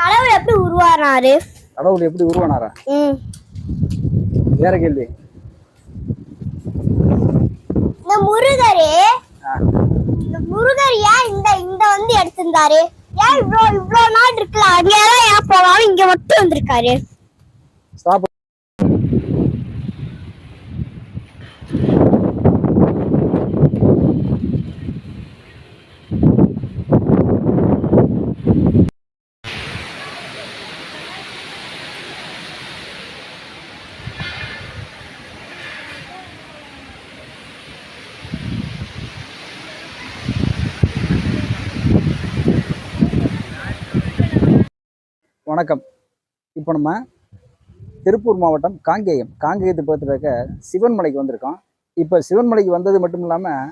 கடவுள் எப்படி உருவானாரு? கடவுள் எப்படி உருவானாரா? வேற கேள்வி. இந்த முருகரே இந்த முருகர் ஏன் இந்த வந்து எடுத்திருந்தாரு? ஏன் இவ்வளவு நாள் இருக்குல்ல, அங்கெல்லாம் ஏன் போகாம இங்க மட்டும் வந்திருக்காரு? வணக்கம். இப்போ நம்ம திருப்பூர் மாவட்டம் காங்கேயத்தை பக்கத்தில் இருக்க சிவன்மலைக்கு வந்திருக்கோம். இப்போ சிவன்மலைக்கு வந்தது மட்டும் இல்லாமல்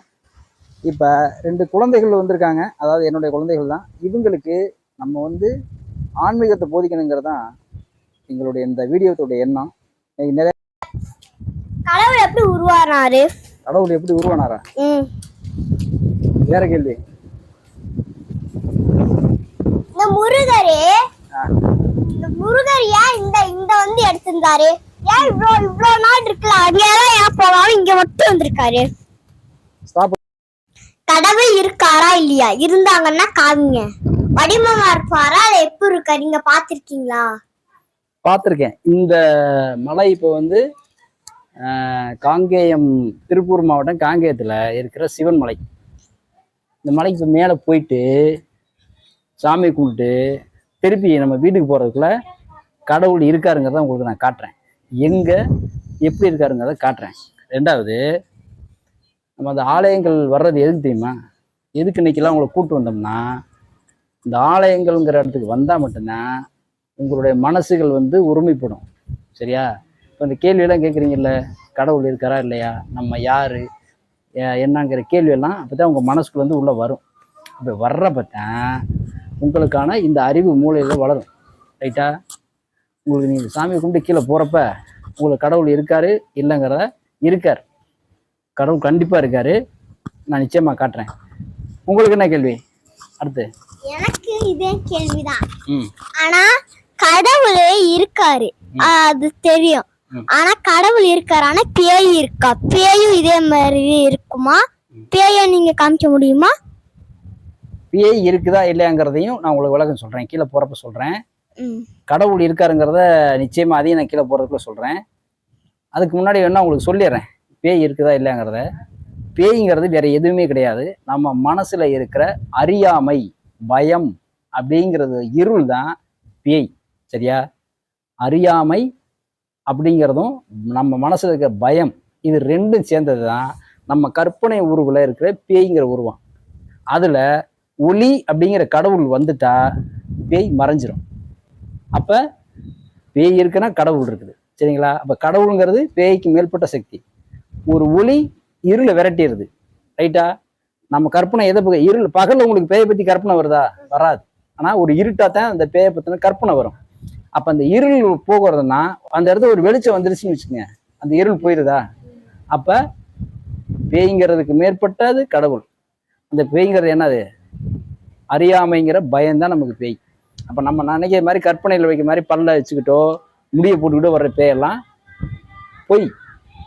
இப்போ 2 குழந்தைகள் வந்திருக்காங்க. அதாவது என்னுடைய குழந்தைகள் தான். இவங்களுக்கு நம்ம வந்து ஆன்மீகத்தை போதிக்கணுங்கிறது தான் எங்களுடைய இந்த வீடியோத்துடைய எண்ணம். நிறைய கடவுள் எப்படி உருவானாரு? கடவுள் எப்படி உருவானாரா? வேற கேள்வி. இந்த முருகரே இந்த முருகர் ஏன் இந்த வந்து எடுத்திருந்தாரு? ஏன் இவ்வளவு நாள் இருக்குல்ல, அங்கெல்லாம் ஏன் போகாம இங்க மட்டும் வந்திருக்காரு? கடவுள் இருக்காரா இல்லையா? இருந்தாங்கன்னா காமிங்க. வடிவமா இருப்பாரா? அது எப்படி இருக்காரு? நீங்க பாத்திருக்கீங்களா? பார்த்துருக்கேன். இந்த மலை இப்போ வந்து காங்கேயம், திருப்பூர் மாவட்டம் காங்கேயத்தில் இருக்கிற சிவன் மலை. இந்த மலைக்கு இப்போ மேலே போயிட்டு சாமி கும்பிட்டு திருப்பி நம்ம வீட்டுக்கு போகிறதுக்குள்ள கடவுள் இருக்காருங்கிறத உங்களுக்கு நான் காட்டுறேன். எங்கே எப்படி இருக்காருங்கிறத காட்டுறேன். 2வது, நம்ம அந்த ஆலயங்கள் வர்றது எதுக்கு தெரியுமா? எதுக்கு இன்னைக்கெல்லாம் உங்களை கூப்பிட்டு வந்தோம்னா, இந்த ஆலயங்கள்ங்கிற இடத்துக்கு வந்தால் மட்டும்தான் உங்களுடைய மனசுகள் வந்து ஒருமைப்படும். சரியா? இப்போ இந்த கேள்வியெல்லாம் கேட்குறீங்கல்ல, கடவுள் இருக்காரா இல்லையா, நம்ம யார் என்னங்கிற கேள்வியெல்லாம் அப்போ தான் உங்கள் மனசுக்குள்ள வந்து உள்ளே வரும். அப்போ வர்றப்பத்தான் உங்களுக்கான இந்த அறிவு மூளையில் வளரும். ரைட்டா? உங்களுக்கு நீங்கள் சாமியை கும்பிட்டு கீழே போகிறப்ப உங்களுக்கு கடவுள் இருக்காரு இல்லைங்கிறத இருக்கார். கடவுள் கண்டிப்பாக இருக்காரு. நான் நிச்சயமாக காட்டுறேன். உங்களுக்கு என்ன கேள்வி? அடுத்து எனக்கு இதே கேள்விதான். ஆனா கடவுள் இருக்காரு, அது தெரியும். ஆனா கடவுள் இருக்காரு, ஆனா பேய் இருக்கா? பேயும் இதே மாதிரி இருக்குமா? பேய நீங்க காமிக்க முடியுமா? பேய் இருக்குதா இல்லையாங்கிறதையும் நான் உங்களுக்கு விளக்கம் சொல்றேன். கீழே போறப்ப சொல்றேன். கடவுள் இருக்காருங்கிறத நிச்சயமா அதையும் நான் கீழே போறதுக்குள்ள சொல்றேன். அதுக்கு முன்னாடி வேணா உங்களுக்கு சொல்லிடுறேன் பேய் இருக்குதா இல்லையாங்கிறத. பேய்ங்கிறது வேற எதுவுமே கிடையாது. நம்ம மனசுல இருக்கிற அறியாமை, பயம் அப்படிங்கிறது இருள் தான் பேய். சரியா? அறியாமை அப்படிங்கிறதும் நம்ம மனசுல இருக்கிற பயம், இது 2ம் சேர்ந்தது தான் நம்ம கற்பனை உருவுல இருக்கிற பேய்ங்கிற உருவம். அதுல ஒளி அப்படிங்கிற கடவுள் வந்துட்டா பேய் மறைஞ்சிரும். அப்ப பேய் இருக்குன்னா கடவுள் இருக்குது. சரிங்களா? அப்ப கடவுளுங்கிறது பேய்க்கு மேற்பட்ட சக்தி. ஒரு ஒளி இருளை விரட்டிடுது. ரைட்டா? நம்ம கற்பனை எதை இருள் பகல்ல உங்களுக்கு பேயை பத்தி கற்பனை வருதா? வராது. ஆனா ஒரு இருட்டாத்தான் அந்த பேயை பத்தின கற்பனை வரும். அப்ப அந்த இருள் போகிறதுனா அந்த இடத்துல ஒரு வெளிச்சம் வந்துருச்சுன்னு வச்சுக்கோங்க, அந்த இருள் போயிருதா? அப்ப பேய்ங்கிறதுக்கு மேற்பட்டது கடவுள். அந்த பேய்ங்கிறது என்னது? அறியாமைங்கிற பயம்தான் நமக்கு பேய். அப்ப நம்ம நினைக்கிற மாதிரி கற்பனையில் வைக்கிற மாதிரி பல்ல வச்சுக்கிட்டோ முடிய போட்டுக்கிட்டோ வர்ற பேயெல்லாம் பொய்.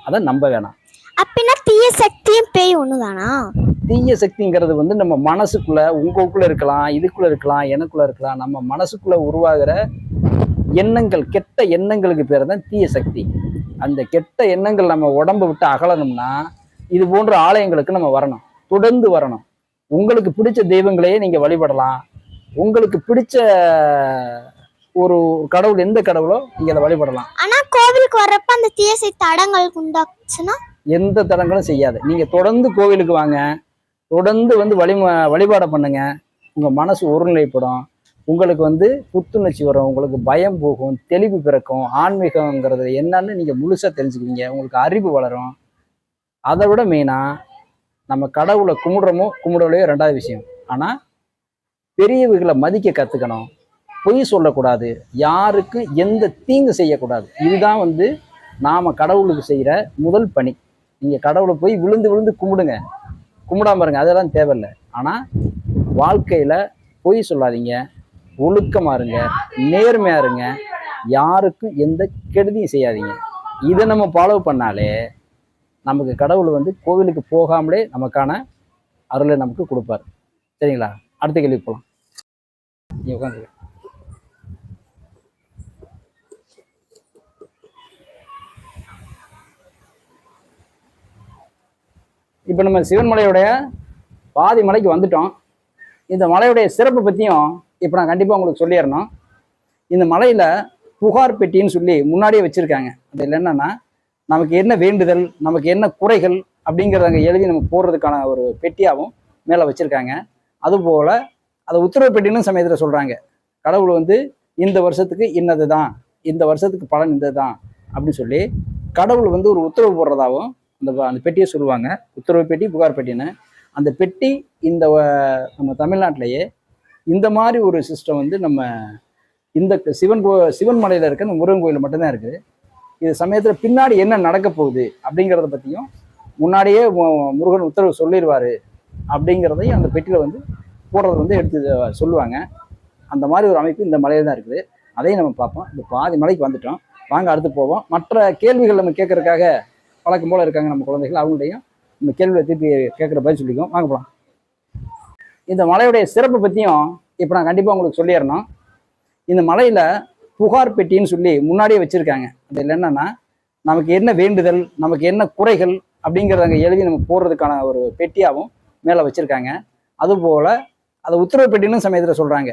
அதை நம்ப வேணாம். அப்படின்னா தீய சக்தியும் பேய் ஒண்ணுதானா? தீய சக்திங்கிறது வந்து நம்ம மனசுக்குள்ள, உங்களுக்குள்ள இருக்கலாம், இதுக்குள்ள இருக்கலாம், எனக்குள்ள இருக்கலாம். நம்ம மனசுக்குள்ள உருவாகிற எண்ணங்கள், கெட்ட எண்ணங்களுக்கு பேர் தான் தீய சக்தி. அந்த கெட்ட எண்ணங்கள் நம்ம உடம்பு விட்டு அகலணும்னா இது போன்ற ஆலயங்களுக்கு நம்ம வரணும், தொடர்ந்து வரணும். உங்களுக்கு பிடிச்ச தெய்வங்களையே நீங்க வழிபடலாம். உங்களுக்கு பிடிச்ச ஒரு கடவுள், எந்த கடவுளோ நீங்க அதை வழிபடலாம். ஆனா கோவிலுக்கு வர்றப்ப அந்த தீயசை தடங்கள் உண்டாச்சுன்னா? எந்த தடங்களும் செய்யாது. நீங்க தொடர்ந்து கோவிலுக்கு வாங்க, தொடர்ந்து வந்து வழிபாட பண்ணுங்க. உங்க மனசு ஒருநிலைப்படும். உங்களுக்கு வந்து புத்துணர்ச்சி வரும், உங்களுக்கு பயம் போகும், தெளிவு பிறக்கும். ஆன்மீகங்கிறது என்னன்னு நீங்க முழுசா தெரிஞ்சுக்குவீங்க. உங்களுக்கு அறிவு வளரும். அதை விட மெயினா நம்ம கடவுளை கும்பிடுறோமோ கும்பிடலையோ 2வது விஷயம். ஆனா பெரியவர்களை மதிக்க கத்துக்கணும். பொய் சொல்லக்கூடாது, யாருக்கு எந்த தீங்கு செய்யக்கூடாது. இதுதான் வந்து நாம கடவுளுக்கு செய்யற முதல் பணி. நீங்க கடவுளை போய் விழுந்து விழுந்து கும்பிடுங்க, கும்பிடாம இருங்க, அதெல்லாம் தேவையில்லை. ஆனா வாழ்க்கையில பொய் சொல்லாதீங்க, ஒழுக்கமா இருங்க, நேர்மையா இருங்க, யாருக்கும் எந்த கெடுதியும் செய்யாதீங்க. இதை நம்ம ஃபாலோ பண்ணாலே நமக்கு கடவுள் வந்து கோவிலுக்கு போகாமலே நமக்கான அருளை நமக்கு கொடுப்பார். சரிங்களா? அடுத்த கேள்வி போகலாம். நீ உட்காந்து. இப்போ நம்ம சிவன் மலையுடைய பாதி மலைக்கு வந்துட்டோம். இந்த மலையுடைய சிறப்பு பற்றியும் இப்போ நான் கண்டிப்பாக உங்களுக்கு சொல்லிடணும். இந்த மலையில் புகார் பெட்டின்னு சொல்லி முன்னாடியே வச்சுருக்காங்க. அதில் என்னென்னா, நமக்கு என்ன வேண்டுதல், நமக்கு என்ன குறைகள் அப்படிங்கிறத அங்கே எழுதி நம்ம போடுறதுக்கான ஒரு பெட்டியாகவும் மேலே வச்சுருக்காங்க. அதுபோல் அதை உத்தரவு பெட்டின்னு சமயத்தில் சொல்கிறாங்க. கடவுள் வந்து இந்த வருஷத்துக்கு இன்னது தான், இந்த வருஷத்துக்கு பலன் இந்த தான் அப்படின்னு சொல்லி கடவுள் வந்து ஒரு உத்தரவு போடுறதாகவும் அந்த பெட்டியை சொல்லுவாங்க. உத்தரவு பெட்டி, புகார் பெட்டின்னு. அந்த பெட்டி இந்த நம்ம தமிழ்நாட்டிலேயே இந்த மாதிரி ஒரு சிஸ்டம் வந்து நம்ம இந்த சிவன் மலையில் இருக்க இந்த முருகன் கோயில் மட்டும்தான் இருக்குது. இது சமயத்தில் பின்னாடி என்ன நடக்க போகுது அப்படிங்கிறத பற்றியும் முன்னாடியே முருகன் உத்தரவு சொல்லிடுவார் அப்படிங்கிறதையும் அந்த பெட்டியில் வந்து போடுறது வந்து எடுத்து சொல்லுவாங்க. அந்த மாதிரி ஒரு அமைப்பு இந்த மலையில் தான் இருக்குது. அதையும் நம்ம பார்ப்போம். இந்த பாதி மலைக்கு வந்துட்டோம். வாங்க அடுத்து போவோம். மற்ற கேள்விகள் நம்ம கேட்கறதுக்காக வழக்கம் போல இருக்காங்க நம்ம குழந்தைகள். அவங்கள்டையும் இந்த கேள்வியை திருப்பி கேட்குற பதில் சொல்லிக்குவோம். வாங்க போகலாம். இந்த மலையுடைய சிறப்பு பற்றியும் இப்போ நான் கண்டிப்பாக உங்களுக்கு சொல்லிடணும். இந்த மலையில் புகார் பெட்டின்னு சொல்லி முன்னாடியே வச்சுருக்காங்க. அதில் என்னென்னா, நமக்கு என்ன வேண்டுதல், நமக்கு என்ன குறைகள் அப்படிங்கிறத அங்கே எழுதி நம்ம போடுறதுக்கான ஒரு பெட்டியாகவும் மேலே வச்சுருக்காங்க. அதுபோல் அதை உத்தரவு பெட்டின்னு சமயத்தில் சொல்கிறாங்க.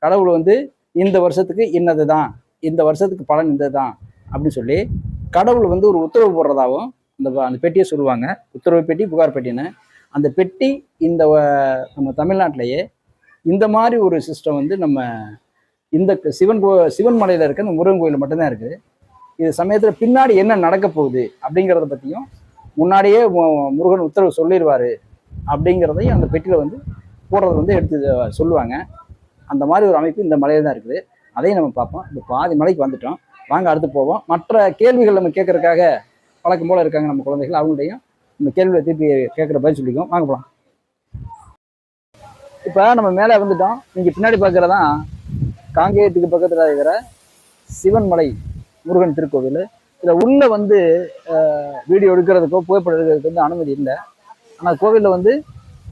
கடவுள் வந்து இந்த வருஷத்துக்கு இன்னது தான், இந்த வருஷத்துக்கு பலன் இந்த தான் அப்படின்னு சொல்லி கடவுள் வந்து ஒரு உத்தரவு போடுறதாகவும் அந்த பெட்டியை சொல்லுவாங்க. உத்தரவு பெட்டி, புகார் பெட்டின்னு. அந்த பெட்டி இந்த நம்ம தமிழ்நாட்டிலேயே இந்த மாதிரி ஒரு சிஸ்டம் வந்து நம்ம இந்த சிவன் மலையில் இருக்க இந்த முருகன் கோயில் மட்டும்தான் இருக்குது. இது சமயத்தில் பின்னாடி என்ன நடக்க போகுது அப்படிங்கிறத பற்றியும் முன்னாடியே முருகன் உத்தரவு சொல்லிடுவார் அப்படிங்கிறதையும் அந்த பெட்டியில் வந்து போடுறது வந்து எடுத்து சொல்லுவாங்க. அந்த மாதிரி ஒரு அமைப்பு இந்த மலையில் தான் இருக்குது. அதையும் நம்ம பார்ப்போம். இந்த பாதி மலைக்கு வந்துட்டோம். வாங்க அடுத்து போவோம். மற்ற கேள்விகள் நம்ம கேட்கறதுக்காக வழக்கம் போல இருக்காங்க நம்ம குழந்தைகள். அவங்கள்டையும் இந்த கேள்வியை திருப்பி கேட்குற பதில் சொல்லிக்குவோம். வாங்க போகலாம். இப்போ நம்ம மேலே வந்துட்டோம். நீங்கள் பின்னாடி பார்க்குறதான் காங்கேயத்துக்கு பக்கத்தில் இருக்கிற சிவன் மலை முருகன் திருக்கோவில். இதில் உள்ளே வந்து வீடியோ எடுக்கிறதுக்கோ புகைப்படம் எடுக்கிறதுக்கு வந்து அனுமதி இல்லை. ஆனால் கோவிலில் வந்து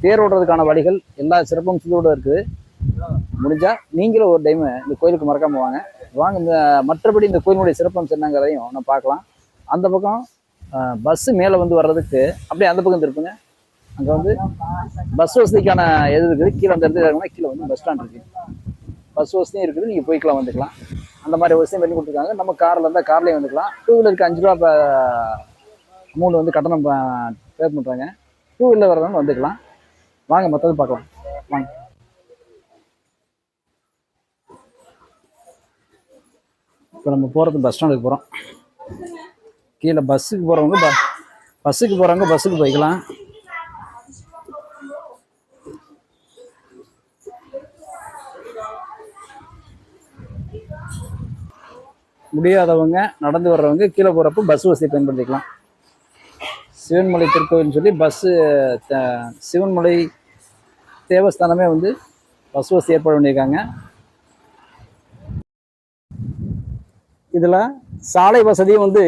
தேர் ஓடுறதுக்கான வழிகள் எல்லா சிறப்பும் சிலோடு இருக்குது. முடிஞ்சால் நீங்களும் ஒரு டைமு இந்த கோயிலுக்கு மறக்காமல் வாங்க. இந்த மற்றபடி இந்த கோயிலுடைய சிறப்பம்சம் என்னங்கிறதையும் நான் பார்க்கலாம். அந்த பக்கம் பஸ்ஸு மேலே வந்து வர்றதுக்கு அப்படியே அந்த பக்கம் திருப்புங்க. அங்கே வந்து பஸ் வசதிக்கான எது இருக்குது. கீழே அந்த இடத்துல இருக்குன்னா கீழே வந்து பஸ் ஸ்டாண்ட் இருக்குது. பஸ் வசதியும் இருக்குது. நீங்கள் போய்க்கலாம், வந்துக்கலாம். அந்த மாதிரி வசதியும் பண்ணி கொடுத்துருக்காங்க. நம்ம காரில் இருந்தால் கார்லேயும் வந்துக்கலாம். டூ வீலருக்கு 5 ரூபா அமௌண்ட் வந்து கட்டணம் பே பண்ணுறாங்க. டூ வீலர் வர்றவங்க வந்துக்கலாம். வாங்க மற்றது பார்க்கலாம். வாங்க. இப்போ நம்ம போகிறது பஸ் ஸ்டாண்டுக்கு போகிறோம். கீழே பஸ்ஸுக்கு போகிறவங்க பஸ்ஸுக்கு போய்க்கலாம். முடியாதவங்க நடந்து வர்றவங்க கீழே போகிறப்ப பஸ் வசதி பயன்படுத்திக்கலாம். சிவன்மலை திருக்கோயில்னு சொல்லி சிவன்மலை தேவஸ்தானமே வந்து பஸ் வசதி ஏற்பாடு பண்ணியிருக்காங்க. இதில் சாலை வசதியும் வந்து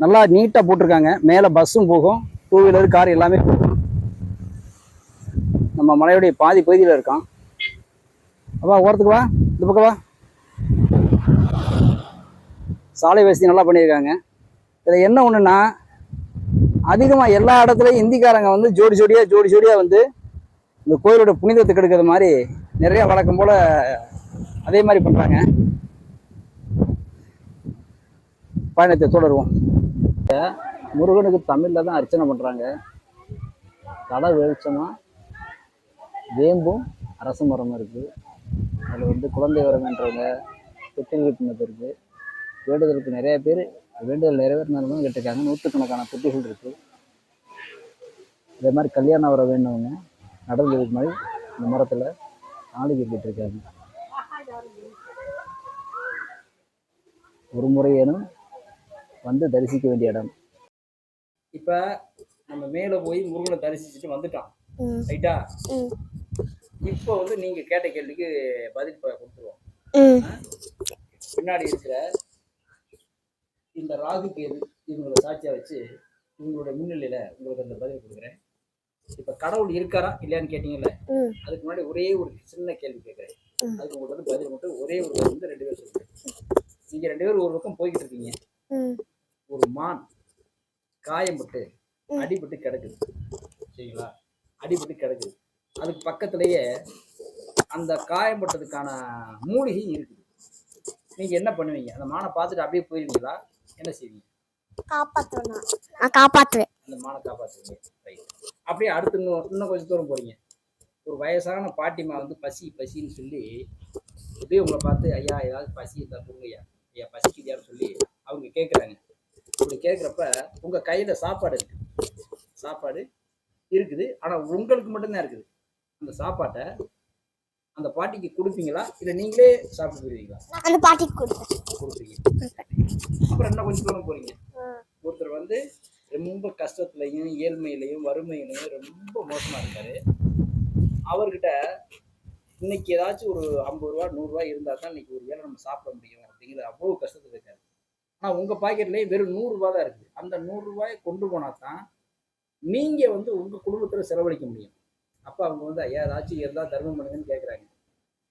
நல்லா நீட்டாக போட்டிருக்காங்க. மேலே பஸ்ஸும் போகும், டூ வீலர், கார் எல்லாமே போகும். நம்ம மலையுடைய பாதி பகுதியில் இருக்கோம். அப்பா ஓரத்துக்கு வா, இந்த பக்கம் வா. சாலை வசதி நல்லா பண்ணியிருக்காங்க. இதில் என்ன ஒன்றுன்னா, அதிகமாக எல்லா இடத்துலையும் இந்திக்காரங்க வந்து ஜோடி ஜோடியாக வந்து இந்த கோயிலோட புனிதத்தை கெடுக்கிற மாதிரி நிறைய வழக்கம் போல் அதே மாதிரி பண்ணுறாங்க. பயணத்தை தொடருவோம். முருகனுக்கு தமிழில் தான் அர்ச்சனை பண்ணுறாங்க. தலை வெளிச்சமாக வேம்பும் அரச மரமும் இருக்குது. அதில் வந்து குழந்தை வரவேன்றவங்க, தொட்டில் கட்டினது இருக்குது. வேண்டுதலுக்கு நிறைய பேர் வேண்டுதல் நிறைவேறினாலும் கேட்டிருக்காங்க. 100கணக்கான தொட்டிகள் இருக்குது. இதே மாதிரி கல்யாணம் வர வேண்டவங்க நடந்ததுக்கு மாதிரி இந்த மரத்தில் நாளைக்கு கேட்டிருக்காங்க. ஒரு முறையேனும் வந்து தரிசிக்க வேண்டிய இடம். இப்ப நம்ம மேல போய் முருகனை தரிசிச்சுட்டு வந்துட்டோம். ரைட்டா? இப்போ வந்து நீங்க கேட்ட கேள்விக்கு பதில் கொடுத்துருவோம். பின்னாடி இருக்கிற இந்த ராகு கேது இவங்களை சாட்சியா வச்சு உங்களோட முன்னிலையில உங்களுக்கு அந்த பதில் கொடுக்குறேன். இப்ப கடவுள் இருக்காரா இல்லையான்னு கேட்டீங்கல்ல, அதுக்கு முன்னாடி ஒரே ஒரு சின்ன கேள்வி கேட்கிறேன். அதுக்கு உங்களுக்கு வந்து பதில் மட்டும் ஒரே ஒரு வந்து 2 பேர் சொல்லுங்க. நீங்க 2 பேரும் ஒரு பக்கம் போய்கிட்டு இருக்கீங்க. ஒரு மான் காயம்பட்டு அடிபட்டு கிடக்குது, சரிங்களா? அடிபட்டு கிடக்குது. அதுக்கு பக்கத்திலேயே அந்த காயம்பட்டதுக்கான மூலிகை இருக்குது. நீங்க என்ன பண்ணுவீங்க? அந்த மானை பார்த்துட்டு அப்படியே போயிருவீங்களா, என்ன செய்வீங்க? காப்பாத்துவேன். அந்த மானை காப்பாற்றுவீங்க. ரைட். அப்படியே அடுத்து இன்னும் கொஞ்சம் தூரம் போறீங்க. ஒரு வயசான பாட்டிமா வந்து பசி பசின்னு சொல்லி அப்படியே உங்களை பார்த்து, ஐயா ஏதாவது பசி இருந்தா கொடுங்கய்யா, ஐயா பசிக்குதியான்னு சொல்லி அவங்க கேட்குறாங்க. அப்படி கேட்குறப்ப உங்க கையில சாப்பாடு இருக்கு, சாப்பாடு இருக்குது, ஆனா உங்களுக்கு மட்டும்தான் இருக்குது. அந்த சாப்பாட்டை அந்த பாட்டிக்கு கொடுப்பீங்களா இல்ல நீங்களே சாப்பிட்டு போயிருவீங்களா? அந்த பாட்டிக்கு கொடுப்பீங்க. அப்புறம் என்ன கொஞ்சம் தூரம் போறீங்க. ஒருத்தர் வந்து ரொம்ப கஷ்டத்துலையும் ஏழ்மையிலையும் வறுமையிலையும் ரொம்ப மோசமா இருக்காரு. அவர்கிட்ட இன்னைக்கு ஏதாச்சும் ஒரு 50 ரூபா 100 ரூபாய் இருந்தா தான் இன்னைக்கு ஒரு வேளை நம்ம சாப்பிட முடியும் அப்படிங்கிற அவ்வளவு கஷ்டத்துல இருக்காரு. ஆனா உங்க பாக்கெட்லயே வெறும் 100 ரூபாய் தான் இருக்குது. அந்த 100 ரூபாயை கொண்டு போனா தான் நீங்க வந்து உங்க குடும்பத்துல செலவழிக்க முடியும். அப்ப அவங்க வந்து ஐயா ஏதாச்சும் இருந்தா தர்மம் பண்ணுங்கன்னு கேக்குறாங்க.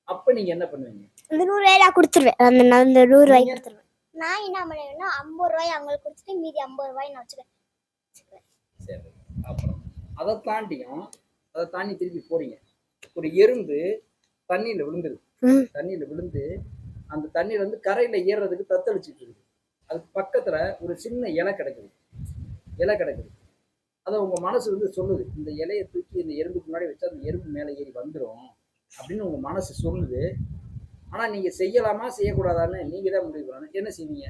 அப்ப நீங்க என்ன பண்ணுவீங்க? அந்த 100 ரூபாய் நான் கொடுத்துருவேன். அந்த 100 ரூபாய் கொடுத்துருவேன். நான் என்ன பண்ணுவேன்னா 50 ரூபாய் அவங்களுக்கு கொடுத்துட்டு மீதி 50 ரூபாய் நான் வச்சுக்குவேன். சரி. அப்புறம் அதை தாண்டி திருப்பி போறீங்க. ஒரு எறும்பு தண்ணியில விழுந்துருது. தண்ணியில விழுந்து அந்த தண்ணீர் வந்து கரையில ஏறுறதுக்கு தத்தளிச்சுட்டு இருக்குது. அதுக்கு பக்கத்துல ஒரு சின்ன இலை கிடக்குது. அதை உங்க மனசு வந்து சொல்லுது, இந்த இலையை தூக்கி இந்த எறும்புக்கு முன்னாடி வச்சா அந்த எறும்பு மேலே ஏறி வந்துடும் அப்படின்னு உங்க மனசு சொல்லுது. ஆனா நீங்க செய்யலாமா செய்யக்கூடாதான்னு நீங்க தான் முடிவு பண்ணணும். என்ன செய்வீங்க?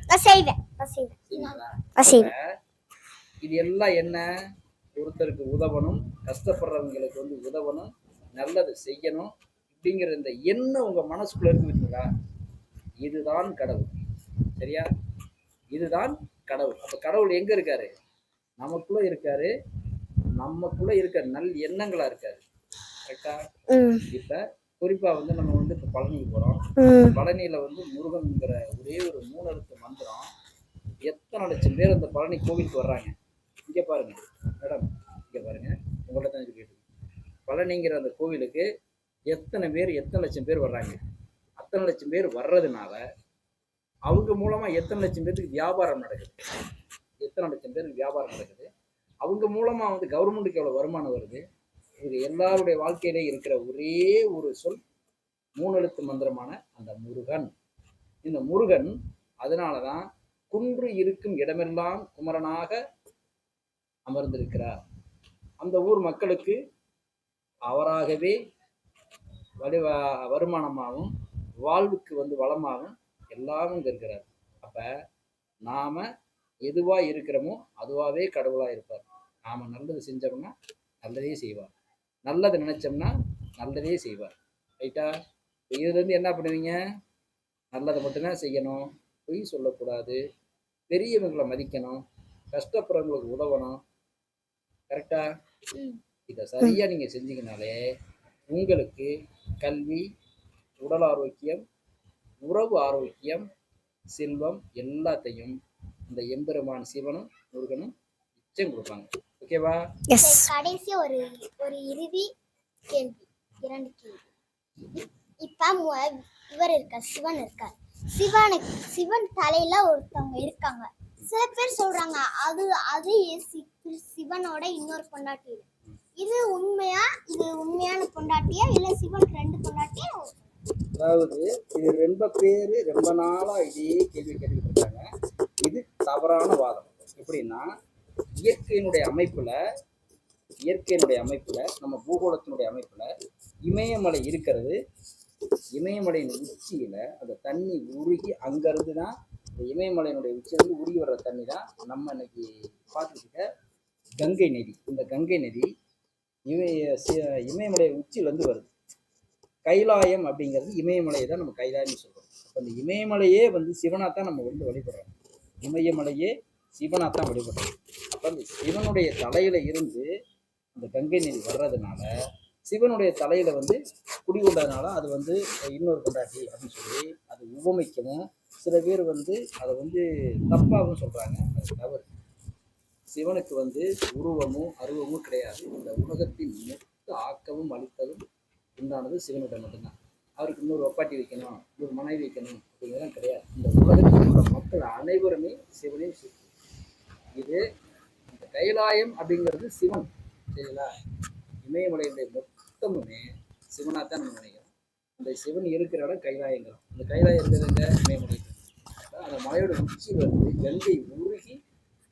இது எல்லாம் என்ன? ஒருத்தருக்கு உதவணும், கஷ்டப்படுறவங்களுக்கு வந்து உதவணும், நல்லது செய்யணும் அப்படிங்கிற இந்த எண்ணம் உங்க மனசுக்குள்ள இருக்குங்களா? இதுதான் கடவுள். சரியா? இதுதான் கடவுள். அப்ப கடவுள் எங்க இருக்காரு? நமக்குள்ள இருக்காரு. நமக்குள்ள இருக்க நல் எண்ணங்களா இருக்காரு. கரெக்டா? இப்ப குறிப்பா வந்து நம்ம வந்து இப்ப பழனிக்கு போறோம். பழனியில வந்து முருகன்ங்கிற ஒரே ஒரு 3 எழுத்து மந்திரம் எத்தனை லட்சம் பேர் அந்த பழனி கோவிலுக்கு வர்றாங்க. இங்க பாருங்க மேடம், இங்க பாருங்க, உங்கள்ட்ட தான் கேட்டு, பழனிங்கிற அந்த கோவிலுக்கு எத்தனை லட்சம் பேர் வர்றாங்க. அத்தனை லட்சம் பேர் வர்றதுனால அவங்க மூலமா எத்தனை லட்சம் பேருக்கு வியாபாரம் நடக்குது. அவங்க மூலமா வந்து கவர்மெண்ட்டுக்கு எவ்வளவு வருமானம் வருது. இது எல்லாருடைய வாழ்க்கையிலே இருக்கிற ஒரே ஒரு சொல் 3 எழுத்து மந்திரமான அந்த முருகன். இந்த முருகன் அதனாலதான் குன்று இருக்கும் இடமெல்லாம் குமரனாக அமர்ந்திருக்கிறார். அந்த ஊர் மக்களுக்கு அவராகவே வருமானமாகவும் வாழ்வுக்கு வந்து வளமாகவும் எல்லாமும் இங்க இருக்கிறார். அப்ப நாம எதுவா இருக்கிறோமோ அதுவாவே கடவுளா இருப்பார். நாம நல்லது செஞ்சோம்னா நல்லதே செய்வார், நல்லது நினைச்சோம்னா நல்லதே செய்வார். ரைட்டா? இதுல இருந்து என்ன பண்ணுவீங்க? நல்லதை மட்டும்தான் செய்யணும், பொய் சொல்லக்கூடாது, பெரியவங்களை மதிக்கணும், கஷ்டப்படுறவங்களுக்கு உதவணும். கரெக்டா? இதை சரியா நீங்க செஞ்சீங்கனாலே உங்களுக்கு கல்வி, உடல் ஆரோக்கியம், உறவு ஆரோக்கியம், செல்வம் எல்லாத்தையும் இந்த எம்பெருமான் சிவனும் முருகனும் நிச்சயம் கொடுப்பாங்க. ஓகேவா? கடைசி ஒரு இறுதி கேள்வி, 2 கேள்வி. இப்ப இவர் இருக்கார், சிவன் இருக்கார். சிவன் தலையில ஒருத்தவங்க இருக்காங்க. சில பேர் சொல்றாங்க அது சிவனோட இன்னொரு பொண்டாட்டி. இது உண்மையா? இது உண்மையான பொண்டாட்டியா இல்ல சிவனுக்கு 2 பொண்டாட்டியா? அதாவது இது ரொம்ப நாளா இதே கேள்வி கேட்டுக்கிட்டு இருக்காங்க. இது தவறான வாதம். எப்படின்னா இயற்கையினுடைய அமைப்புல நம்ம பூகோளத்தினுடைய அமைப்புல இமயமலை இருக்கிறது. இமயமலையின் உச்சியில அந்த தண்ணி உருகி அங்கிருந்து தான் இந்த இமயமலையினுடைய உச்சியிலிருந்து உருகி வர்ற தண்ணி தான் நம்ம இன்னைக்கு பார்த்துக்கிட்ட கங்கை நதி. இந்த கங்கை நதி இமயமலை உச்சியிலேருந்து வருது. கைலாயம் அப்படிங்கிறது இமயமலையை தான் நம்ம கைலாயம்னு சொல்றோம். அந்த இமயமலையே வந்து சிவனாத்தான் நம்ம வந்து வழிபடுறோம். இமயமலையே சிவனாத்தான் வழிபடுறோம். அப்போ அந்த சிவனுடைய தலையில இருந்து அந்த கங்கை நதி வர்றதுனால சிவனுடைய தலையில வந்து குடிகொண்டதுனால அது வந்து இன்னொரு கொண்டாட்டி அப்படின்னு சொல்லி அது உவமைக்கவும் சில பேர் வந்து அதை வந்து தப்பாகவும் சொல்றாங்க. அது தவறு. சிவனுக்கு வந்து உருவமும் அருவமும் கிடையாது. இந்த உலகத்தின் மொத்த ஆக்கவும் அழித்ததும் உண்டானது சிவனிடம் மட்டும்தான். அவருக்கு இன்னொரு ஒப்பாட்டி வைக்கணும், இன்னொரு மனைவி வைக்கணும் அப்படிங்கிறதும் கிடையாது. இந்த உலகத்தில் உள்ள மக்கள் அனைவருமே சிவனையும் சுற்றி. இது இந்த கைலாயம் அப்படிங்கிறது சிவன், சரிங்களா? இமயமலையுடைய மொத்தமுமே சிவனாக தான் நம்ம நினைக்கிறோம். அந்த சிவன் இருக்கிற இடம் கைலாயங்கிறோம். அந்த கைலாயம் இருக்கிறதுங்க இமயமலை. அந்த மலையோட உச்சியில் வந்து கங்கை உருகி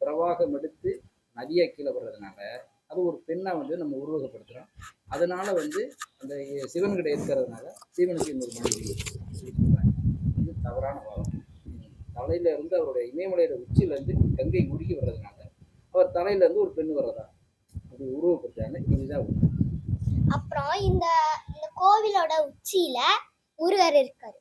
பிரவாகம் எடுத்து நதியா கீழே வர்றதுனால அது ஒரு பெண்ணை வந்து நம்ம உருவகப்படுத்துகிறோம். அதனால வந்து அந்த சிவன்கிட்ட இருக்கிறதுனால சிவனுக்கு இன்னொரு மனைவி சொல்றாங்க. இது தவறான வாதம். தலையில இருந்து அவருடைய இமயமலையோட உச்சியில இருந்து கங்கை உருகி வர்றதுனால அவர் தலையில இருந்து ஒரு பெண்ணு வர்றதா அப்படி உருவப்படுத்தாங்க. இதுதான் உண்மை. அப்புறம் இந்த இந்த கோவிலோட உச்சியில முருகர் இருக்காரு.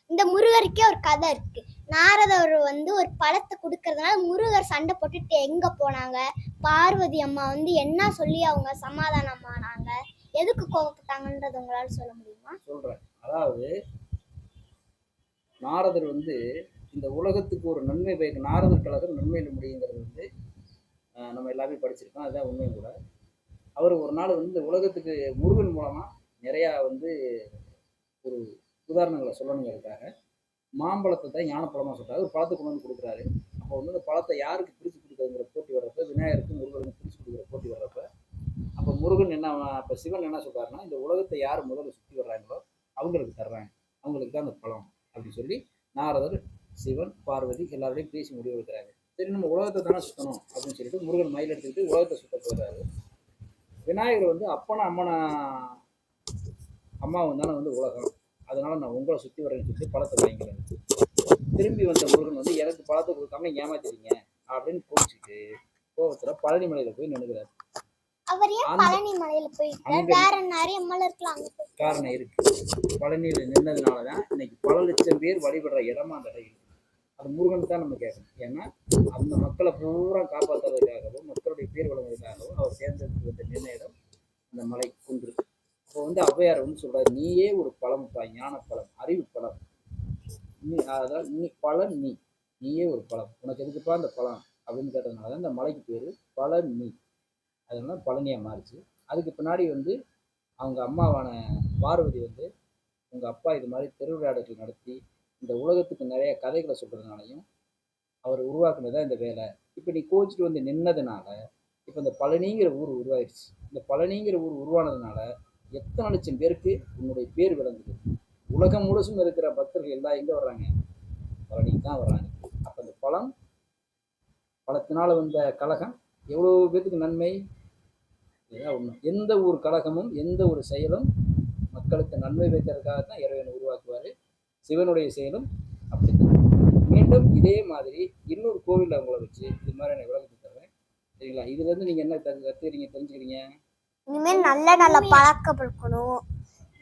இந்த முருகருக்கே ஒரு கதை இருக்கு. நாரதர் வந்து ஒரு பழத்தை கொடுக்கறதுனால முருகர் சண்டை போட்டுட்டு எங்க போனாங்க, பார்வதி அம்மா வந்து என்ன சொல்லி அவங்க சமாதானம் ஆனாங்க, எதுக்கு கோவப்பட்டாங்கன்றது உங்களால சொல்ல முடியுமா? சொல்றேன். அதாவது நாரதர் வந்து இந்த உலகத்துக்கு ஒரு நன்மை பயக்கும். நாரதர் கழகம் நன்மையில் முடியுங்கிறது வந்து நம்ம எல்லாமே படிச்சிருக்கோம். அதுதான் உண்மையும் கூட. அவர் ஒரு நாள் வந்து இந்த உலகத்துக்கு முருகன் மூலமா நிறையா வந்து ஒரு உதாரணங்களை சொல்லணுங்கிறதுக்காக மாம்பழத்தை தான் ஞானப்பழமாக சொல்கிறாரு. ஒரு பழத்தை கொண்டு வந்து கொடுக்குறாரு. அப்போ வந்து அந்த பழத்தை யாருக்கு பிரித்து கொடுக்குறதுங்கிற போட்டி வர்றப்ப, விநாயகருக்கு முருகனுக்கு பிரித்து கொடுக்குற போட்டி வர்றப்ப, அப்போ முருகன் என்ன, அப்போ சிவன் என்ன சொல்கிறாருன்னா, இந்த உலகத்தை யார் முதல்ல சுற்றி வர்றாங்களோ அவங்களுக்கு தர்றாங்க, அவங்களுக்கு தான் அந்த பழம் அப்படி சொல்லி நாரதர், சிவன், பார்வதி எல்லாரோடையும் பேசி முடிவு எடுக்கிறாங்க. சரி, நம்ம உலகத்தை தானே சுற்றணும் அப்படின்னு சொல்லிட்டு முருகன் மயில் எடுத்துக்கிட்டு உலகத்தை சுத்த போகிறாரு. விநாயகர் வந்து அப்பனா அம்மாவும் தானே வந்து உலகம், அதனால நான் உங்களை சுற்றி வரேன்னு சொல்லிட்டு பழத்தை வாங்கிக்கிறேன். திரும்பி வந்த முருகன் வந்து எனக்கு பழத்தை கொடுக்காம ஏமாத்திட்டீங்க அப்படின்னு கோச்சிட்டு கோவத்துல பழனி மலையில போய் நின்னுக்கிறாரு. அவர் ஏன் பழனி மலையில போயிட்டார்? வேற நிறைய மலை இருக்கலாம், அங்க போய் காரணம் இருக்கு. பழனியில நின்னதுனாலதான் இன்னைக்கு பல லட்சம் பேர் வழிபடுற இடமா அந்த இடம். அது முருகன் தான் நம்ம கேட்கணும். ஏன்னா அந்த மக்களை பூரா காப்பாற்றுறதுக்காகவும் மக்களுடைய பேர் வழங்குறதுக்காகவும் அவர் தேர்ந்தெடுத்து வந்த நின்ன இடம் அந்த மலை குன்று. அப்போ வந்து ஔவையார் வந்து சொல்றாரு, நீயே ஒரு பழம்ப்பா, ஞான பழம், அறிவு பழம், நீ அதாவது நீ பழம், நீயே ஒரு பழம், உனக்கு எதுக்குப்பா அந்த பழம் அப்படின்னு கேட்டதுனால தான் இந்த மலைக்கு பேர் பழனி. அதனால பழனியாக மாறிச்சு. அதுக்கு பின்னாடி வந்து அவங்க அம்மாவான பார்வதி வந்து உங்கள் அப்பா இது மாதிரி திருவிளையாடல்கள் நடத்தி இந்த உலகத்துக்கு நிறைய கதைகளை சொல்கிறதுனாலையும் அவர் உருவாக்குனதான் இந்த வேலை. இப்போ நீ கோச்சிட்டு வந்து நின்னதுனால இப்போ இந்த பழனிங்கிற ஊர் உருவாயிடுச்சு. இந்த பழனிங்கிற ஊர் உருவானதுனால எத்தனை லட்சம் பேருக்கு உன்னுடைய பேர் விளங்குது. உலகம் முழுசும் இருக்கிற பக்தர்கள் எல்லாம் எங்கே வர்றாங்க? பழனிக்கு தான் வர்றாங்க. அப்போ இந்த பழத்தினால வந்த கழகம் எவ்வளோ பேருக்கு நன்மை. இதுதான் உண்மை. எந்த ஒரு கழகமும் எந்த ஒரு செயலும் மக்களுக்கு நன்மை வைக்கிறதுக்காக தான் இறைவனை உருவாக்குவார். சிவனுடைய செயலும் அப்படித்தான். மீண்டும் இதே மாதிரி இன்னொரு கோவிலில் அவங்கள வச்சு இது மாதிரி நான் விளக்கத்தை தருவேன், சரிங்களா? இதுலேருந்து நீங்கள் என்ன கற்றுக்கிறீங்க, தெரிஞ்சுக்கிறீங்க? இனிமேல் நல்ல நல்ல பழக்கம் இருக்கணும்.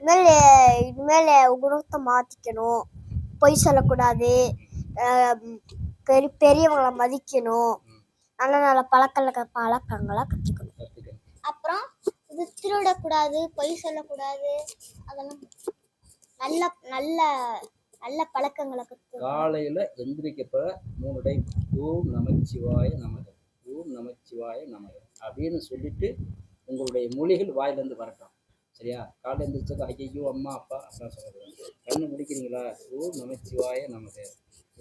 இனிமேல் குணத்தை மாற்றிக்கணும். பொய் சொல்லக்கூடாது. பெரியவங்களை மதிக்கணும். நல்ல நல்ல பழக்கங்களை கற்றுக்கணும். அப்புறம் இது திருடக்கூடாது, பொய் சொல்லக்கூடாது. அதெல்லாம் நல்ல நல்ல நல்ல பழக்கங்களை கற்றுக்கணும். காலையில் எந்திரிக்கப்ப 3 டைம் ஓம் நமச்சிவாய நமக, ஓம் நமச்சிவாய நமக அப்படின்னு சொல்லிட்டு உங்களுடைய மொழிகள் வாயிலேருந்து வரட்டும், சரியா? காலையில் எழுந்திரிச்சது ஐயோ அம்மா அப்பா அப்படிலாம் சொல்லக்கூடாது. கண்ணு முடிக்கிறீங்களா, ஓம் நமச்சிவாய நமக,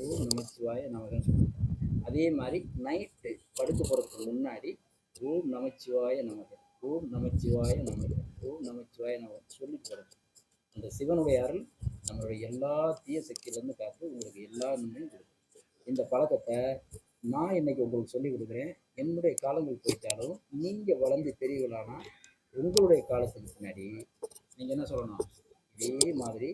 ஓம் நமச்சிவாய நமகன்னு சொல்லுங்க. அதே மாதிரி நைட்டு படுக்க போகிறதுக்கு முன்னாடி ஓம் நமச்சிவாய நமக, ஓம் நமச்சிவாய நமக, ஓம் நமச்சிவாய நமக சொல்லிட்டு வரணும். அந்த சிவனுடைய அருள் நம்மளுடைய எல்லா தீய சக்தியிலேருந்து காத்து உங்களுக்கு எல்லா நன்மையும் கொடுக்கும். இந்த பழக்கத்தை நான் இன்னைக்கு உங்களுக்கு சொல்லி கொடுக்குறேன். என்னுடைய காலங்கள் போயிட்டாலும் நீங்கள் வளர்ந்து பெரியவர்களானா உங்களுடைய காலத்துக்கு பின்னாடி நீங்கள் என்ன சொல்லணும், இதே மாதிரி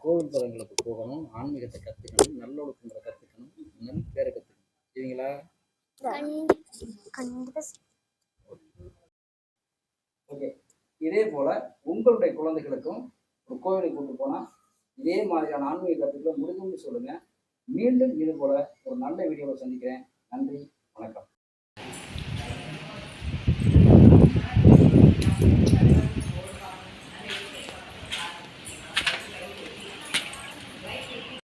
கோவில் தலங்களுக்கு போகணும், ஆன்மீகத்தை கற்றுக்கணும், நல்லொழுக்கங்களை கற்றுக்கணும், நல் பேரை கற்றுக்கணும், சரிங்களா? ஓகே. இதே போல் உங்களுடைய குழந்தைகளுக்கும் ஒரு கோவிலுக்கு கொண்டு போனால் இதே மாதிரியான ஆன்மீக கருத்துக்களை முடிஞ்சுன்னு சொல்லுங்கள். மீண்டும் இது போல் ஒரு நல்ல வீடியோவை சந்திக்கிறேன். நன்றி, வணக்கம்.